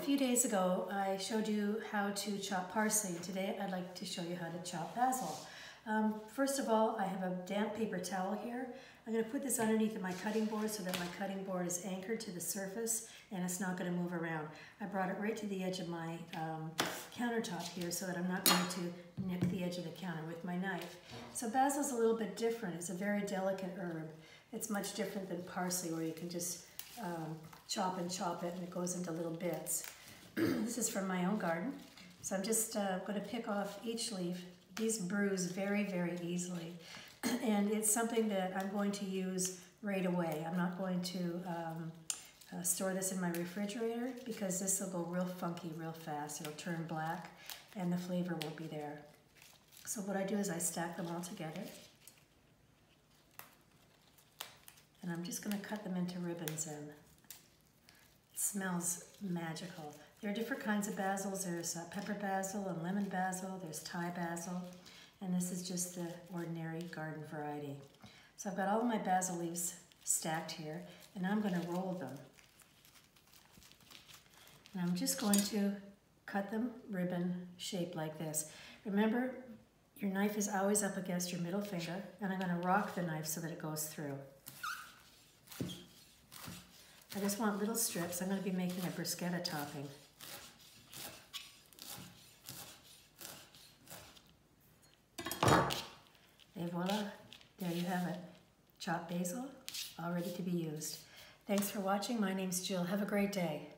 few days ago, I showed you how to chop parsley. Today, I'd like to show you how to chop basil. First of all, I have a damp paper towel here. I'm going to put this underneath of my cutting board so that my cutting board is anchored to the surface and it's not going to move around. I brought it right to the edge of my countertop here so that I'm not going to nick the edge of the counter with my knife. So basil's a little bit different. It's a very delicate herb. It's much different than parsley where you can just chop and chop it and it goes into little bits. This is from my own garden. So I'm just going to pick off each leaf. These bruise very, very easily. And it's something that I'm going to use right away. I'm not going to store this in my refrigerator because this will go real funky real fast. It'll turn black and the flavor won't be there. So what I do is I stack them all together. And I'm just going to cut them into ribbons and it smells magical. There are different kinds of basils. There's pepper basil and lemon basil. There's Thai basil. And this is just the ordinary garden variety. So I've got all of my basil leaves stacked here and I'm going to roll them. And I'm just going to cut them ribbon shaped like this. Remember, your knife is always up against your middle finger and I'm going to rock the knife so that it goes through. I just want little strips. I'm going to be making a bruschetta topping. Et voila, there you have it. Chopped basil, all ready to be used. Thanks for watching. My name's Jill. Have a great day.